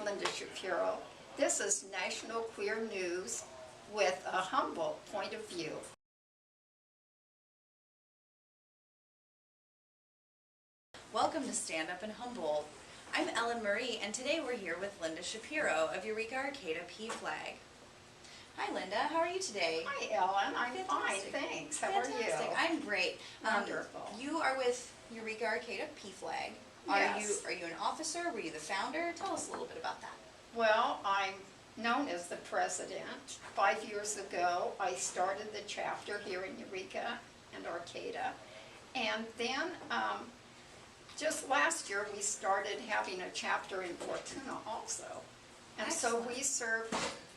Linda Shapeero. This is National Queer News with a Humboldt point of view. Welcome to Stand Up In Humboldt. I'm Ellen Marie, and today we're here with Linda Shapeero of Eureka Arcata PFLAG. Hi Linda, how are you today? Hi Ellen, I'm Fantastic. fine, thanks. How Fantastic. are you? I'm great. Wonderful. You are with Eureka Arcata PFLAG. Yes. Are you an officer? Were you the founder? Tell us a little bit about that. Well, I'm known as the president. 5 years ago, I started the chapter here in Eureka and Arcata. And then just last year, we started having a chapter in Fortuna also. And so we serve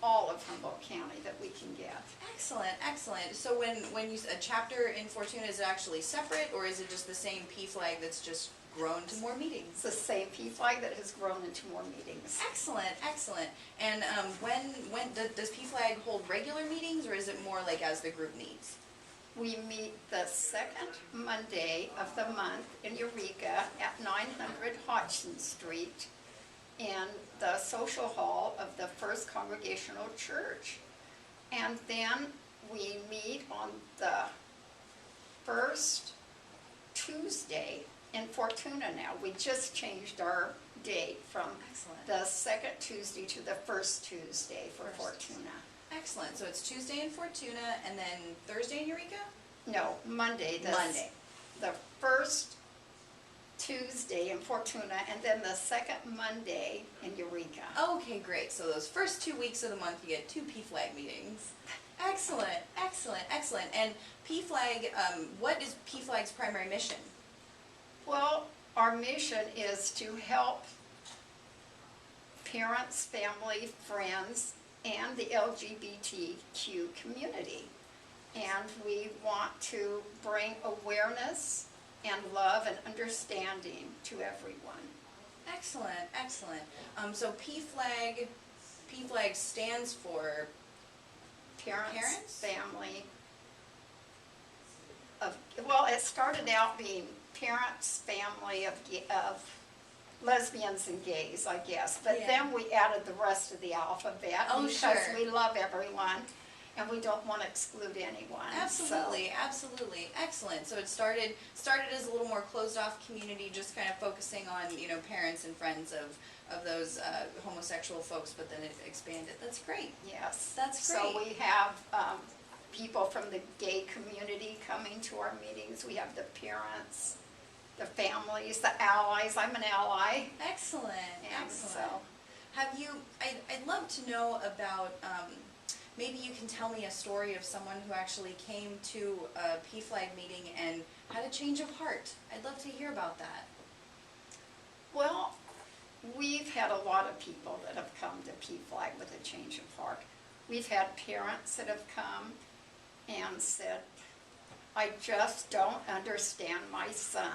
all of Humboldt County that we can get. Excellent, excellent. So when a chapter in Fortuna, is it actually separate, or is it just the same PFLAG that's just grown to more meetings? It's the same PFLAG that has grown into more meetings. Excellent, excellent. And when does PFLAG hold regular meetings, or is it more like as the group needs? We meet the second Monday of the month in Eureka at 900 Hodgson Street in the social hall of the First Congregational Church. And then we meet on the first Tuesday in Fortuna now. We just changed our date from the second Tuesday to the first Tuesday for Fortuna. Excellent. So it's Tuesday in Fortuna, and then Thursday in Eureka? No, Monday. Monday. The first Tuesday in Fortuna, and then the second Monday in Eureka. Okay, great. So those first 2 weeks of the month, you get 2 PFLAG meetings. Excellent, excellent, excellent. And PFLAG, what is PFLAG's primary mission? Well, our mission is to help parents, family, friends, and the LGBTQ community. And we want to bring awareness and love and understanding to everyone. Excellent, excellent. So PFLAG stands for Parents? Family. Well, it started out being parents, family of lesbians and gays, I guess. But then we added the rest of the alphabet because we love everyone and we don't want to exclude anyone. Absolutely, so. Absolutely. Excellent. So it started as a little more closed off community, just kind of focusing on, parents and friends of those homosexual folks, but then it expanded. That's great. Yes. That's great. So we have people from the gay community coming to our meetings. We have the parents, the families, the allies. I'm an ally. Excellent, and excellent. So, I'd love to know about, maybe you can tell me a story of someone who actually came to a PFLAG meeting and had a change of heart. I'd love to hear about that. well, we've had a lot of people that have come to PFLAG with a change of heart. We've had parents that have come and said, I just don't understand my son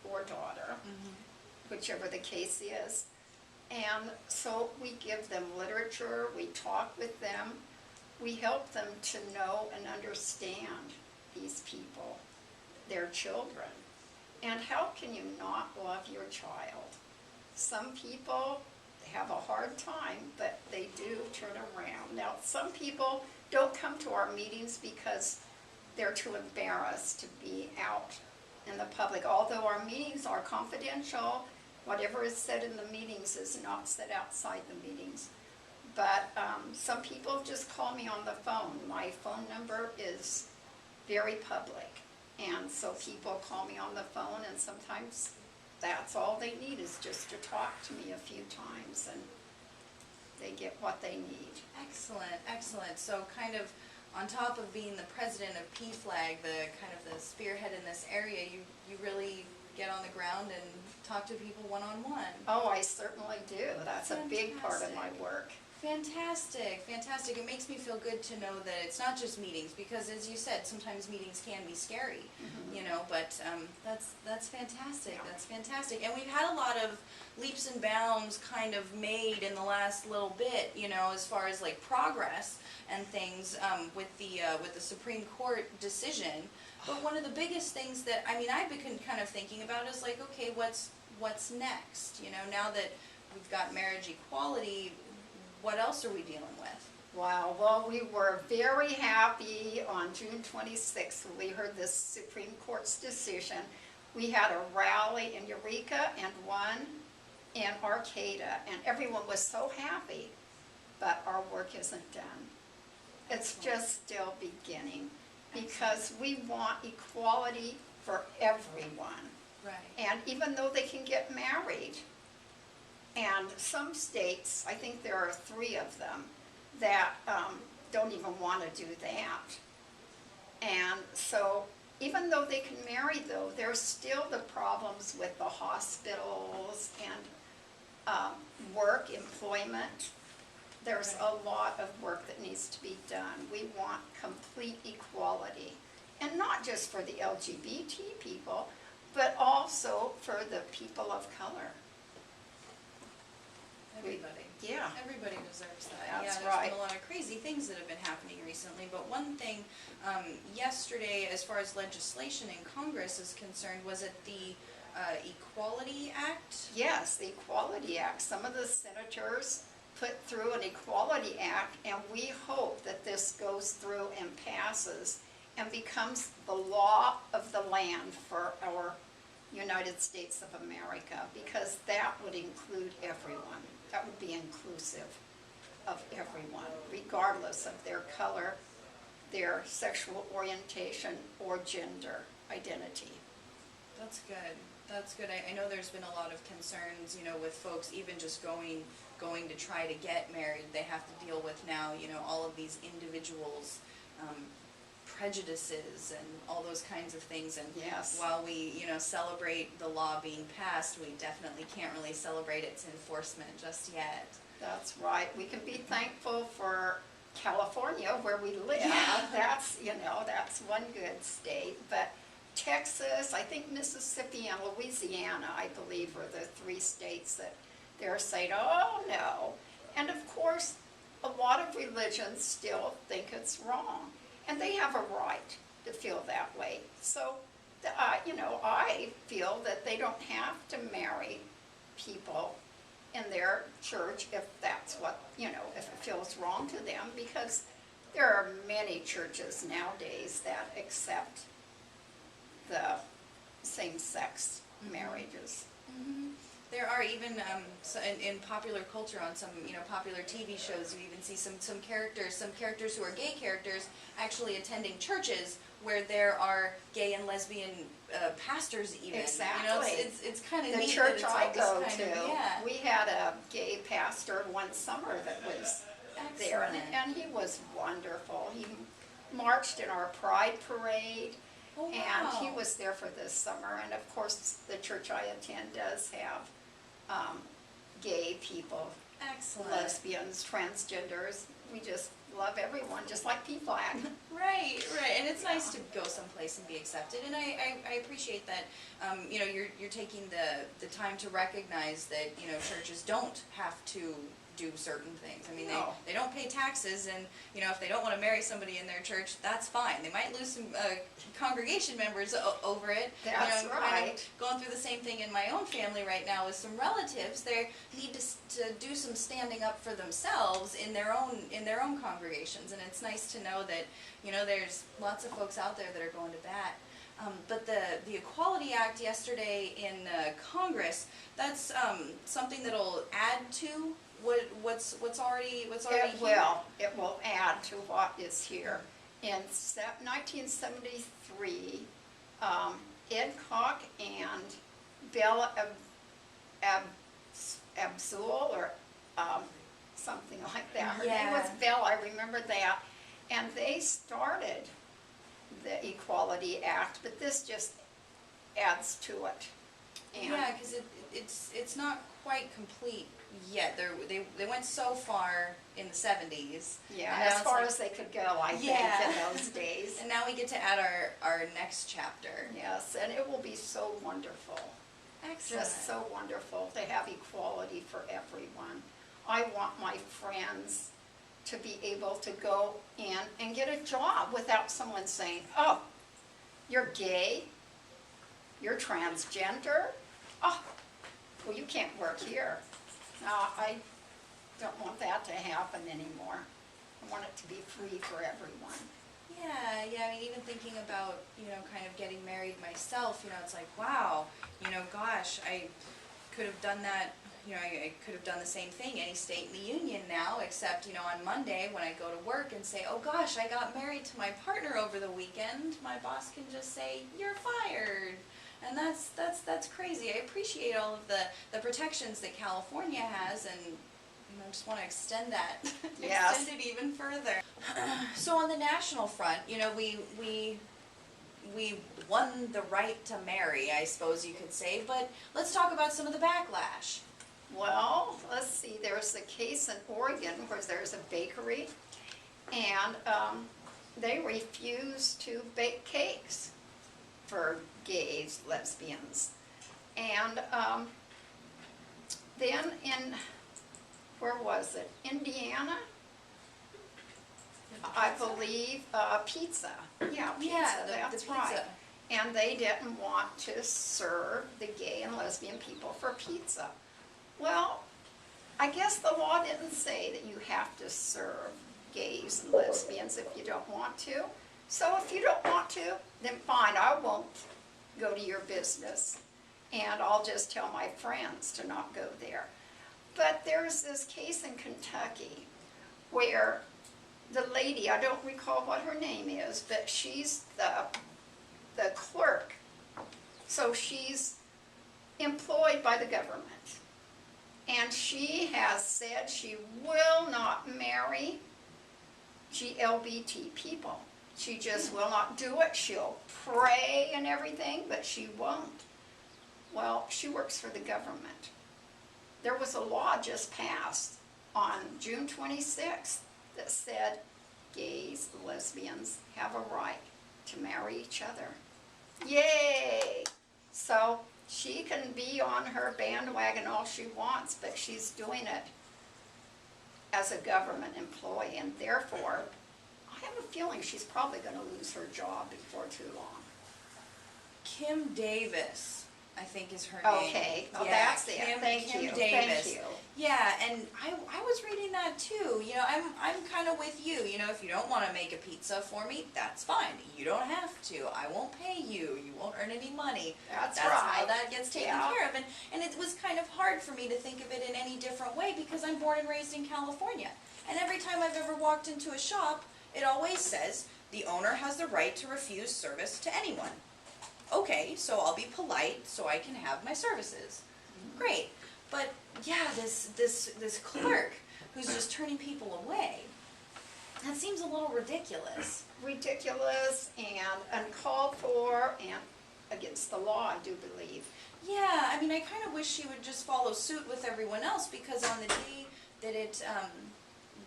or daughter, whichever the case is. And so we give them literature, we talk with them, we help them to know and understand these people, their children. And how can you not love your child? Some people have a hard time, but they do turn around. Now, some people don't come to our meetings because they're too embarrassed to be out in the public. Although our meetings are confidential, whatever is said in the meetings is not said outside the meetings. But some people just call me on the phone. My phone number is very public. And so people call me on the phone, and sometimes that's all they need is just to talk to me a few times, and they get what they need. Excellent, excellent. So kind of on top of being the president of PFLAG, the spearhead in this area, you really get on the ground and talk to people one-on-one. Oh, I certainly do. That's a big part of my work. Fantastic, fantastic. It makes me feel good to know that it's not just meetings, because as you said, sometimes meetings can be scary, but that's fantastic. Yeah. That's fantastic. And we've had a lot of leaps and bounds kind of made in the last little bit, as far as like progress and things with the Supreme Court decision. But one of the biggest things that I've been kind of thinking about is like, okay, what's next? Now that we've got marriage equality. What else are we dealing with? Wow, well, we were very happy on June 26th when we heard this Supreme Court's decision. We had a rally in Eureka and one in Arcata, and everyone was so happy, but our work isn't done. It's just still beginning, because we want equality for everyone. Right. And even though they can get married, and some states, I think there are 3 of them, that don't even want to do that. And so, even though they can marry though, there's still the problems with the hospitals and work, employment. There's a lot of work that needs to be done. We want complete equality. And not just for the LGBT people, but also for the people of color. Everybody. Yeah. Everybody deserves that. That's yeah, there's right. been a lot of crazy things that have been happening recently, but one thing yesterday, as far as legislation in Congress is concerned, was it the Equality Act? Yes, the Equality Act. Some of the senators put through an Equality Act, and we hope that this goes through and passes and becomes the law of the land for our United States of America, because that would include everyone. That would be inclusive of everyone, regardless of their color, their sexual orientation, or gender identity. That's good. That's good. I know there's been a lot of concerns, with folks even just going to try to get married. They have to deal with now, all of these individuals' prejudices and all those kinds of things. And Yes. while we, celebrate the law being passed, we definitely can't really celebrate its enforcement just yet. That's right. We can be thankful for California, where we live. Yeah. That's one good state. But Texas, I think Mississippi and Louisiana, I believe, are the 3 states that they're saying, oh no. And of course, a lot of religions still think it's wrong. And they have a right to feel that way. So, I feel that they don't have to marry people in their church if that's what, if it feels wrong to them, because there are many churches nowadays that accept the same-sex marriages. Mm-hmm. There are even in popular culture, on some popular TV shows, you even see some characters who are gay characters actually attending churches where there are gay and lesbian pastors even. Exactly. It's kind of The neat church that I it's go all this kind to, of, yeah. we had a gay pastor one summer that was there, and he was wonderful. He marched in our Pride Parade. Oh, And wow. he was there for this summer, and of course, the church I attend does have gay people, Excellent. lesbians, transgenders. We just love everyone, just like P-Flag. Right, and it's nice to go someplace and be accepted, and I appreciate that, you're taking the time to recognize that, churches don't have to do certain things. I mean, No. they don't pay taxes, and, if they don't want to marry somebody in their church, that's fine. They might lose some congregation members over it. That's I'm right. kind of going through the same thing in my own family right now with some relatives. They need to do some standing up for themselves in their own congregations, and it's nice to know that, there's lots of folks out there that are going to bat. But the Equality Act yesterday in Congress, that's something that'll add to what's already here. It will add to what is here. In 1973, Ed Koch and Bella Abzul, or something like that. Her name was Yeah. Bella, I remember that. And they started the Equality Act, but this just adds to it. And Yeah, because it's not quite complete yet. They went so far in the 70s. yeah, and now as it's far like- as they could go, I think, Yeah. in those days. And now we get to add our next chapter. Yes, and it will be so wonderful, Excellent. just so wonderful to have equality for everyone. I want my friends to be able to go in and get a job without someone saying, oh, you're gay, you're transgender, oh, well, you can't work here. I don't want that to happen anymore. I want it to be free for everyone. Yeah, I mean, even thinking about, kind of getting married myself, it's like, wow, gosh, I could have done that, I could have done the same thing any state in the union now, except, on Monday when I go to work and say, oh gosh, I got married to my partner over the weekend, my boss can just say, you're fired. And that's crazy. I appreciate all of the protections that California has, and I just want to extend that, Yes. extend it even further. So on the national front, we won the right to marry, I suppose you could say, but let's talk about some of the backlash. Well, let's see, there's a case in Oregon where there's a bakery, and they refuse to bake cakes for gays, lesbians. And then in, where was it, Indiana? I believe, pizza. Yeah, pizza, that's the right. pizza. And they didn't want to serve the gay and lesbian people for pizza. Well, I guess the law didn't say that you have to serve gays and lesbians if you don't want to. So if you don't want to, then fine, I won't go to your business. And I'll just tell my friends to not go there. But there's this case in Kentucky where the lady, I don't recall what her name is, but she's the clerk. So she's employed by the government. And she has said she will not marry GLBT people. She just will not do it. She'll pray and everything, but she won't. Well, she works for the government. There was a law just passed on June 26th that said gays, lesbians have a right to marry each other. Yay! So she can be on her bandwagon all she wants, but she's doing it as a government employee, and therefore, I have a feeling she's probably going to lose her job before too long. Kim Davis, I think is her name. Okay, oh, yeah, that's it. Kim Thank you. Davis. Thank you. Yeah, and I was reading that too. I'm kind of with you. If you don't want to make a pizza for me, that's fine. You don't have to. I won't pay you. You won't earn any money. That's how right. that gets taken care of. And it was kind of hard for me to think of it in any different way because I'm born and raised in California. And every time I've ever walked into a shop, it always says, the owner has the right to refuse service to anyone. Okay, so I'll be polite so I can have my services. Great. But yeah, this clerk who's just turning people away, that seems a little ridiculous. Ridiculous and uncalled for and against the law, I do believe. Yeah, I mean, I kind of wish she would just follow suit with everyone else, because on the day that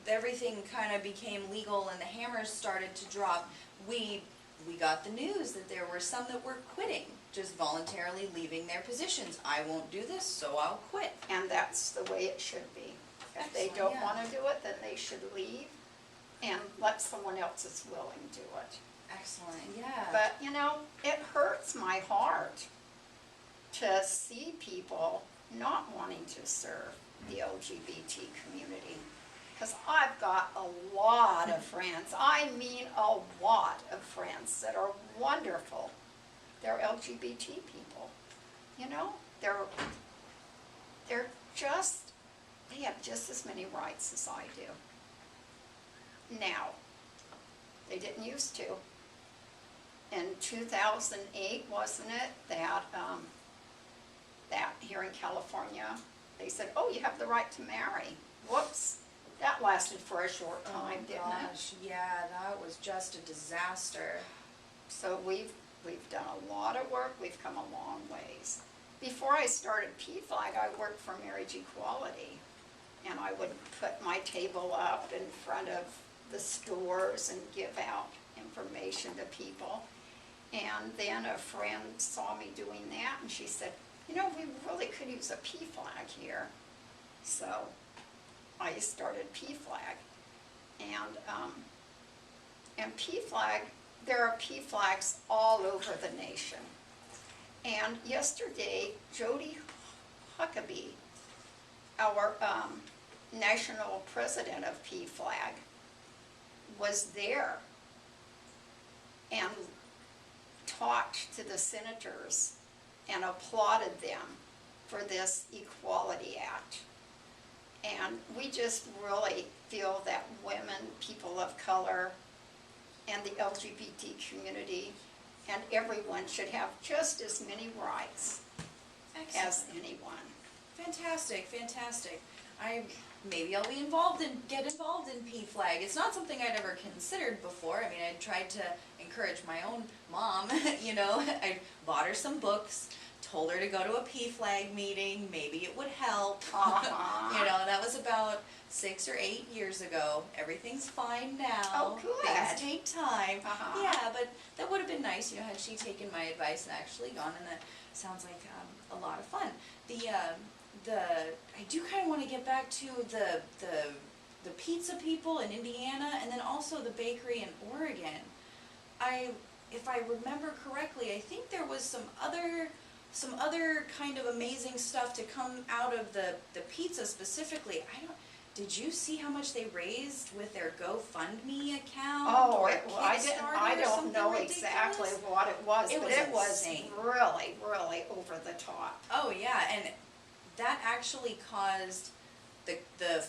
everything kind of became legal and the hammers started to drop, we got the news that there were some that were quitting, just voluntarily leaving their positions. I won't do this, so I'll quit. And that's the way it should be. If they Excellent, don't yeah. want to do it, then they should leave and let someone else that's willing do it. Excellent, yeah. But, it hurts my heart to see people not wanting to serve the LGBT community. Because I've got a lot of friends, I mean a lot of friends that are wonderful. They're LGBT people, they're just, they have just as many rights as I do. Now, they didn't used to. In 2008, wasn't it, that here in California, they said, oh, you have the right to marry. Whoops. That lasted for a short time, didn't it? Yeah, that was just a disaster. So we've done a lot of work. We've come a long ways. Before I started PFLAG, I worked for Marriage Equality, and I would put my table up in front of the stores and give out information to people. And then a friend saw me doing that, and she said, we really could use a PFLAG here. So I started PFLAG, and PFLAG, there are PFLAGs all over the nation. And yesterday, Jody Huckabee, our national president of PFLAG was there and talked to the senators and applauded them for this Equality Act. And we just really feel that women, people of color, and the LGBT community, and everyone should have just as many rights as anyone. Fantastic, fantastic. Maybe I'll be get involved in PFLAG. It's not something I'd ever considered before. I mean, I tried to encourage my own mom, you know. I bought her some books, told her to go to a PFLAG meeting, maybe it would help. You know, that was about 6 or 8 years ago. Everything's fine now. Oh, good. Things take time. Yeah, but that would have been nice, you know, had she taken my advice and actually gone, and that sounds like a lot of fun. I do kind of want to get back to the pizza people in Indiana, and then also the bakery in Oregon. If I remember correctly, I think there was some other kind of amazing stuff to come out of the pizza specifically. Did you see how much they raised with their GoFundMe account? Oh, or I don't know exactly what it was, but it was insane. really, really over the top. Oh yeah, and that actually caused the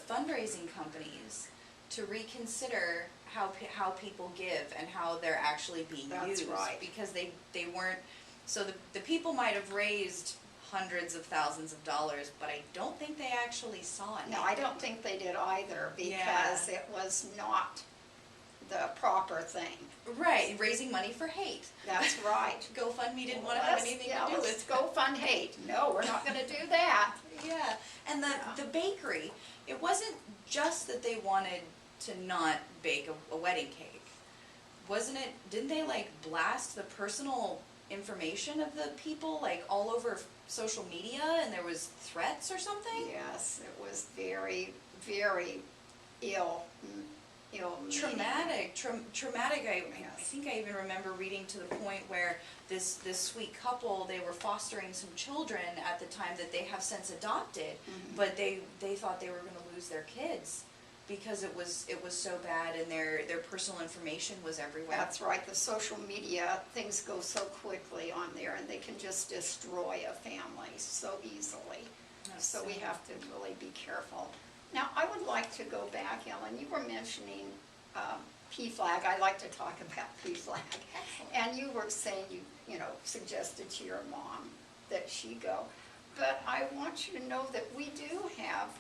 fundraising companies to reconsider how people give and how they're actually being used. That's right. Because they weren't, so the people might have raised hundreds of thousands of dollars, but I don't think they actually saw it. No, I don't think they did either, because it was not the proper thing. Right, raising money for hate. That's right. GoFundMe didn't want to have anything to do with. Go fund hate. No, we're not going to do that. Yeah, and the bakery, it wasn't just that they wanted to not bake a wedding cake. Didn't they like blast the personal information of the people like all over social media, and there was threats or something? Yes, it was very, very ill Traumatic. I Yes. think I even remember reading to the point where this sweet couple, they were fostering some children at the time that they have since adopted, but they thought they were going to lose their kids because it was so bad, and their personal information was everywhere. That's right. The social media, things go so quickly on there, and they can just destroy a family so easily. So we have to really be careful. Now, I would like to go back, Ellen. You were mentioning PFLAG. I like to talk about PFLAG. And you were saying you suggested to your mom that she go. But I want you to know that we do have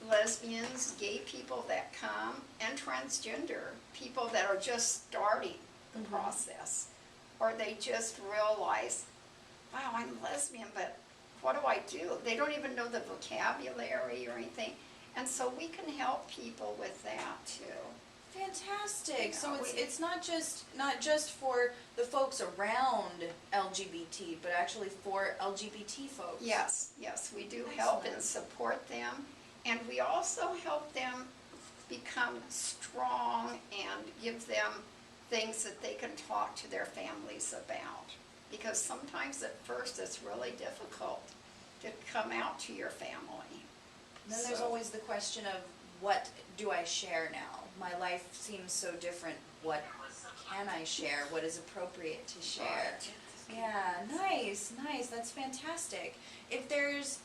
lesbians, gay people that come, and transgender people that are just starting the process. Or they just realize, wow, I'm lesbian, but what do I do? They don't even know the vocabulary or anything. And so we can help people with that too. Fantastic. Yeah, So it's not just for the folks around LGBT, but actually for LGBT folks. Yes, we do help and support them. And we also help them become strong and give them things that they can talk to their families about. Because sometimes at first it's really difficult to come out to your family. Then there's always the question of, what do I share now? My life seems so different. What can I share? What is appropriate to share? Yeah, nice. That's fantastic. If there's,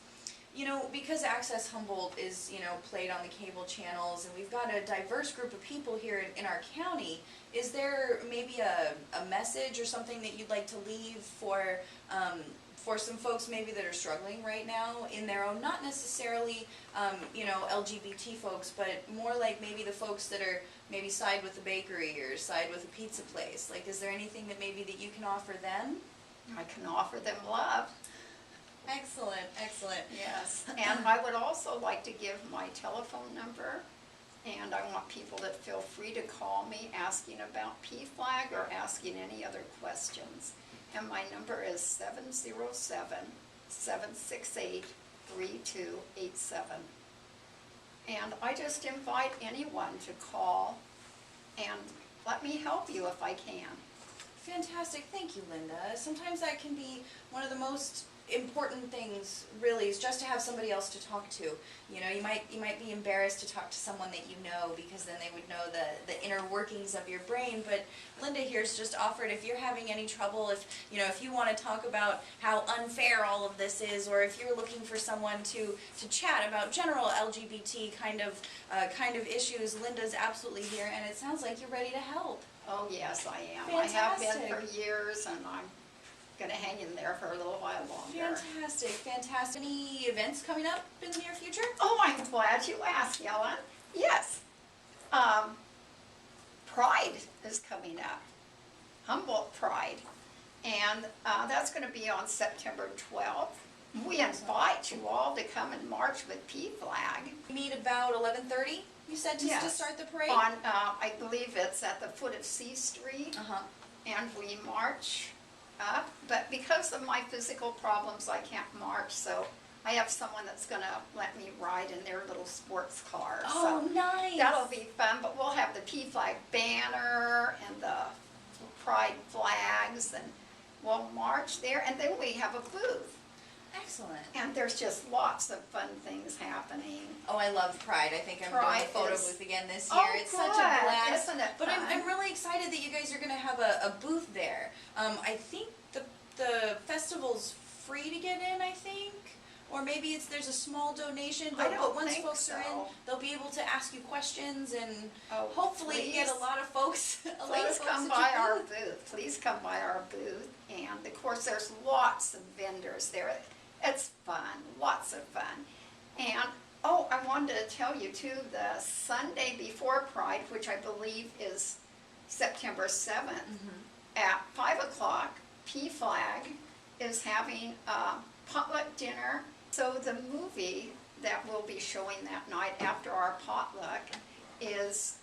because Access Humboldt is, played on the cable channels, and we've got a diverse group of people here in our county, is there maybe a message or something that you'd like to leave for some folks maybe that are struggling right now in their own, not necessarily, LGBT folks, but more like maybe the folks that are maybe side with the bakery or side with a pizza place? Like, is there anything that you can offer them? I can offer them love. Excellent. Yes, and I would also like to give my telephone number, and I want people to feel free to call me asking about PFLAG or asking any other questions. And my number is 707-768-3287. And I just invite anyone to call and let me help you if I can. Fantastic. Thank you, Linda. Sometimes that can be one of the most important things really is just to have somebody else to talk to. You know, you might be embarrassed to talk to someone that you know, because then they would know the inner workings of your brain. But Linda here's just offered, if you're having any trouble, if you want to talk about how unfair all of this is, or if you're looking for someone to chat about general LGBT kind of issues, Linda's absolutely here, and it sounds like you're ready to help. Oh, yes, I am. Fantastic. I have been for years, and I'm going to hang in there for a little while longer. Fantastic, fantastic. Any events coming up in the near future? Oh, I'm glad you asked, Ellen. Yes. Pride is coming up, Humboldt Pride, and that's going to be on September 12th. We invite you all to come and march with PFLAG. We meet about 11:30, you said, to Yes. start the parade? On, I believe it's at the foot of C Street, Uh-huh. and we march up. But because of my physical problems, I can't march, so I have someone that's going to let me ride in their little sports car. Oh, So nice. that'll be fun, but we'll have the PFLAG banner and the Pride flags, and we'll march there, and then we have a booth. Excellent. And there's just lots of fun things happening. Oh, I love Pride. I think I'm Pride doing the photo is- booth again this year. Oh, It's such a good. blast. Isn't it But I'm fun? really excited that you guys are going to have a booth there. I think the festival's free to get in, I think. Or maybe there's a small donation, I but don't once think folks are in, so. they'll be able to ask you questions, and Oh, hopefully get a please. lot of folks. Please come by our booth. Please come by our booth. And of course, there's lots of vendors there. It's fun, lots of fun. And oh, I wanted to tell you too, the Sunday before Pride, which I believe is September 7th, at 5 o'clock, PFLAG is having a potluck dinner. So the movie that we'll be showing that night after our potluck is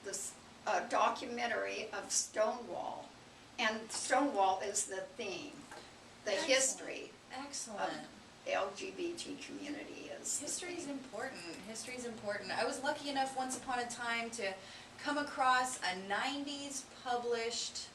this documentary of Stonewall. And Stonewall is the theme, the Excellent. history Excellent. of LGBT community is. History is important. History is important. I was lucky enough once upon a time to come across a 90s published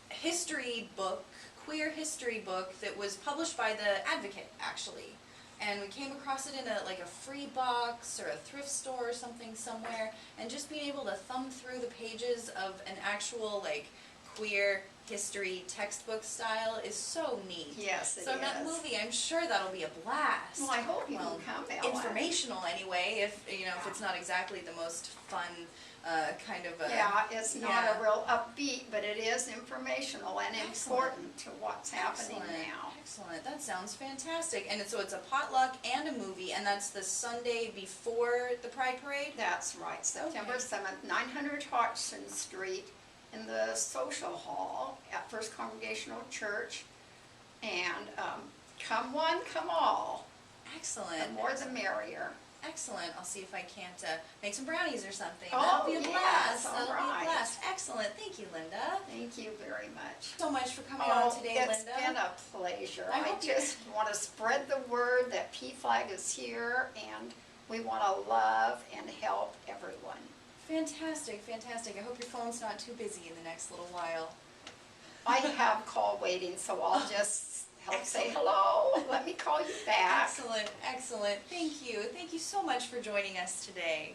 history book, queer history book, that was published by the Advocate, actually. And we came across it in a free box or a thrift store or something somewhere, and just being able to thumb through the pages of an actual queer history textbook style is so neat. Yes, it So that is. movie, I'm sure that'll be a blast. Well, I hope you can come, Ellen. Informational anyway, if it's not exactly the most fun kind of. Yeah, it's not yeah. a real upbeat, but it is informational and Excellent. important to what's happening Excellent. now. Excellent. That sounds fantastic. And so it's a potluck and a movie, and that's the Sunday before the Pride Parade? That's right, September Okay. 7th, 900 Hodgson Street in the social hall at First Congregational Church. And come one, come all. The Excellent. more the merrier. Excellent. I'll see if I can't make some brownies or something. Oh, That'll be a yes, blast. all That'll be right. a blast. Excellent. Thank you, Linda. Thank you very much. So much for coming on today, it's Linda. been a pleasure. I I hope you- just want to spread the word that PFLAG is here, and we want to love and help everyone. Fantastic, fantastic. I hope your phone's not too busy in the next little while. I have call waiting, so I'll just help say Excellent. hello. Let me call you back. Excellent, excellent. Thank you. Thank you so much for joining us today.